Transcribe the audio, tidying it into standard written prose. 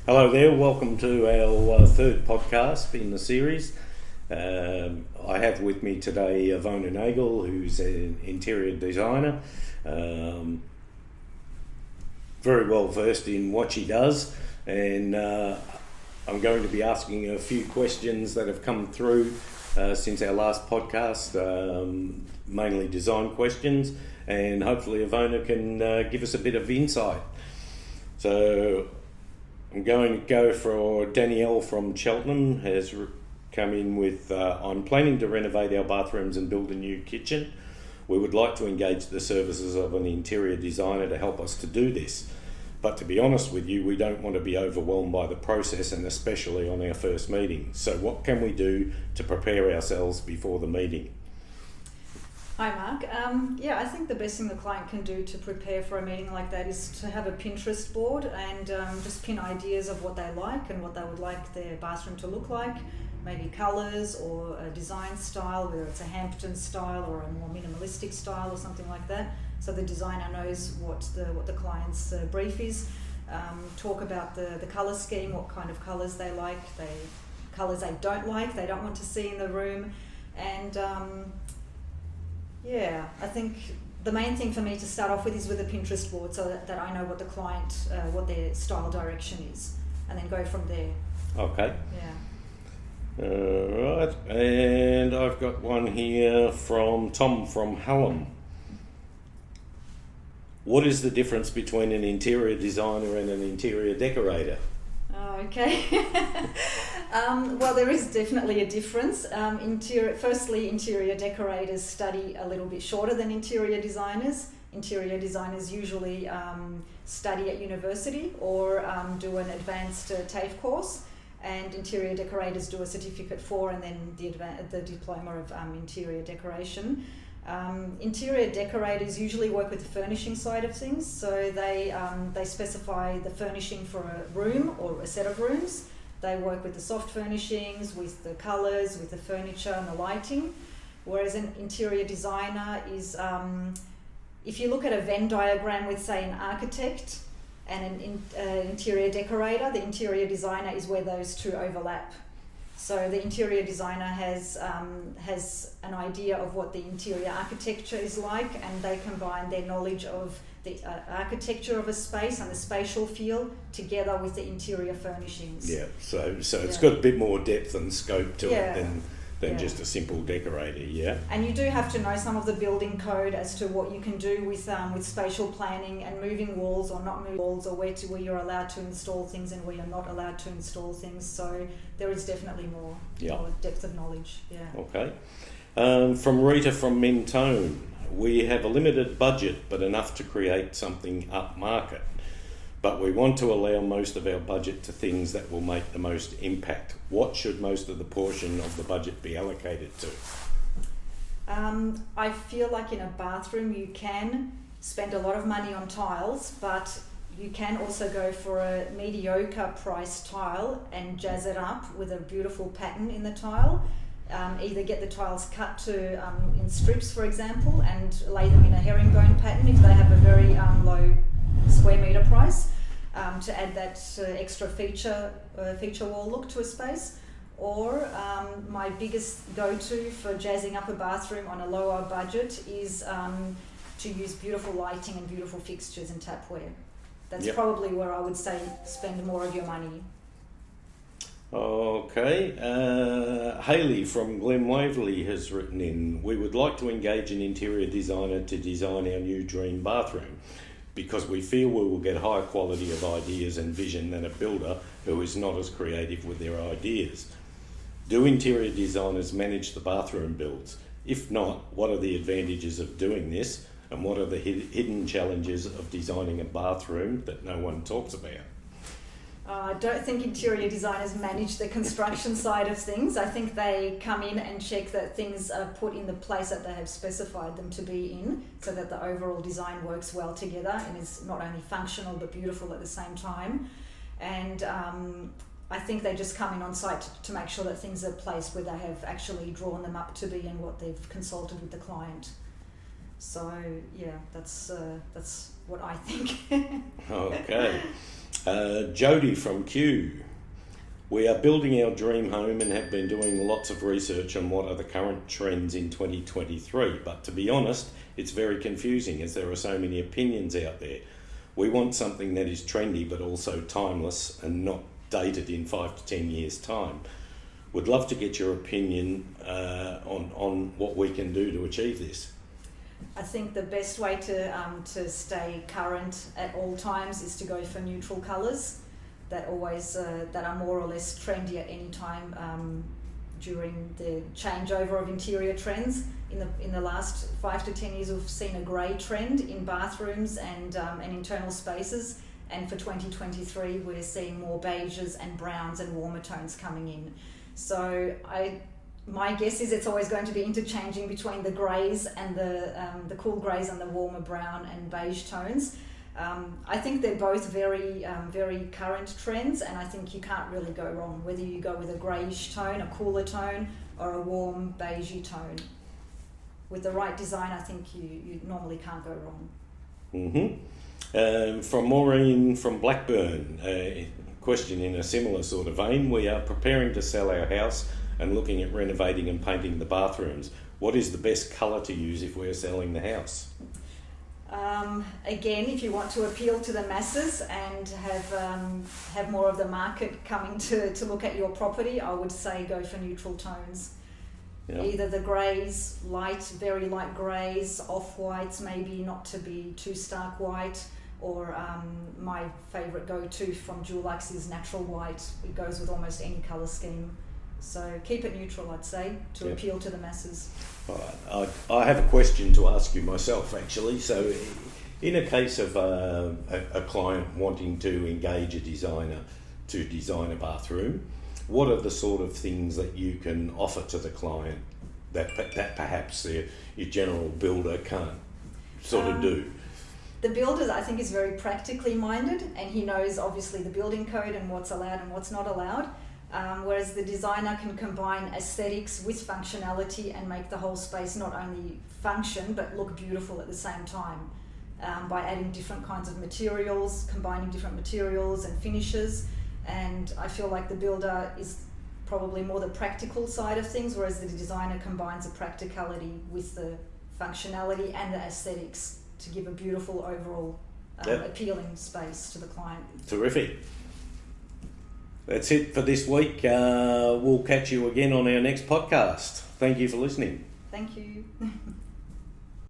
Hello there, welcome to our third podcast in the series. I have with me today Ivona Nagel, who's an interior designer, very well versed in what she does, and I'm going to be asking a few questions that have come through since our last podcast, mainly design questions, and hopefully Ivona can give us a bit of insight. So I'm going to go for Danielle from Cheltenham has come in with, I'm planning to renovate our bathrooms and build a new kitchen. We would like to engage the services of an interior designer to help us to do this. But to be honest with you, we don't want to be overwhelmed by the process, and especially on our first meeting. So what can we do to prepare ourselves before the meeting? Hi Mark. I think the best thing the client can do to prepare for a meeting like that is to have a Pinterest board and just pin ideas of what they like and what they would like their bathroom to look like, maybe colours or a design style, whether it's a Hampton style or a more minimalistic style or something like that, so the designer knows what the client's brief is. Talk about the colour scheme, what kind of colours they like, colours they don't want to see in the room, and I think the main thing for me to start off with is with a Pinterest board, so that I know what the client, what their style direction is, and then go from there. Okay. Yeah. Right, and I've got one here from Tom from Hallam. What is the difference between an interior designer and an interior decorator? Oh, okay. Well, there is definitely a difference. Firstly, interior decorators study a little bit shorter than interior designers. Interior designers usually study at university or do an advanced TAFE course, and interior decorators do a certificate 4 and then the diploma of interior decoration. Interior decorators usually work with the furnishing side of things, so they specify the furnishing for a room or a set of rooms. They work with the soft furnishings, with the colours, with the furniture and the lighting, whereas an interior designer is, if you look at a Venn diagram with, say, an architect and an interior decorator, the interior designer is where those two overlap. So the interior designer has an idea of what the interior architecture is like, and they combine their knowledge of the architecture of a space and the spatial feel together with the interior furnishings. Yeah, so it's got a bit more depth and scope to it than just a simple decorator, yeah? And you do have to know some of the building code as to what you can do with spatial planning and moving walls or not moving walls, or where you're allowed to install things and where you're not allowed to install things. So there is definitely more depth of knowledge. Yeah. Okay. From Rita from Mentone, we have a limited budget but enough to create something upmarket. But we want to allow most of our budget to things that will make the most impact. What should most of the portion of the budget be allocated to? I feel like in a bathroom you can spend a lot of money on tiles, but you can also go for a mediocre price tile and jazz it up with a beautiful pattern in the tile. Either get the tiles cut to in strips, for example, and lay them in a herringbone pattern if they have a very low square metre price, to add that extra feature wall look to a space. Or my biggest go-to for jazzing up a bathroom on a lower budget is to use beautiful lighting and beautiful fixtures and tapware. That's probably where I would say spend more of your money. Okay, Hayley from Glen Waverley has written in, we would like to engage an interior designer to design our new dream bathroom because we feel we will get higher quality of ideas and vision than a builder who is not as creative with their ideas. Do interior designers manage the bathroom builds? If not, what are the advantages of doing this, and what are the hidden challenges of designing a bathroom that no one talks about? I don't think interior designers manage the construction side of things. I think they come in and check that things are put in the place that they have specified them to be in, so that the overall design works well together and is not only functional but beautiful at the same time. And I think they just come in on site to make sure that things are placed where they have actually drawn them up to be and what they've consulted with the client. So yeah, that's what I think. Okay. Jody from Kew. We are building our dream home and have been doing lots of research on what are the current trends in 2023. But to be honest, it's very confusing as there are so many opinions out there. We want something that is trendy but also timeless and not dated in 5 to 10 years' time. Would love to get your opinion on what we can do to achieve this. I think the best way to stay current at all times is to go for neutral colours that are more or less trendy at any time during the changeover of interior trends. In the last 5 to 10 years, we've seen a grey trend in bathrooms and internal spaces. And for 2023, we're seeing more beiges and browns and warmer tones coming in. So my guess is it's always going to be interchanging between the greys and the cool greys and the warmer brown and beige tones. I think they're both very current trends, and I think you can't really go wrong whether you go with a greyish tone, a cooler tone, or a warm beigey tone. With the right design, I think you normally can't go wrong. From Maureen from Blackburn, a question in a similar sort of vein. We are preparing to sell our house and looking at renovating and painting the bathrooms. What is the best colour to use if we're selling the house? Again, if you want to appeal to the masses and have more of the market coming to look at your property, I would say go for neutral tones. Yeah. Either the greys, very light greys, off-whites, maybe not to be too stark white, or my favourite go-to from Dulux is natural white. It goes with almost any colour scheme. So keep it neutral, I'd say, to appeal to the masses. All right. I have a question to ask you myself, actually. So in a case of a client wanting to engage a designer to design a bathroom, what are the sort of things that you can offer to the client that perhaps your general builder can't sort of do? The builder, I think, is very practically minded, and he knows obviously the building code and what's allowed and what's not allowed. Whereas the designer can combine aesthetics with functionality and make the whole space not only function but look beautiful at the same time by adding different kinds of materials, combining different materials and finishes. And I feel like the builder is probably more the practical side of things, whereas the designer combines the practicality with the functionality and the aesthetics to give a beautiful overall appealing space to the client. Terrific. That's it for this week. We'll catch you again on our next podcast. Thank you for listening. Thank you.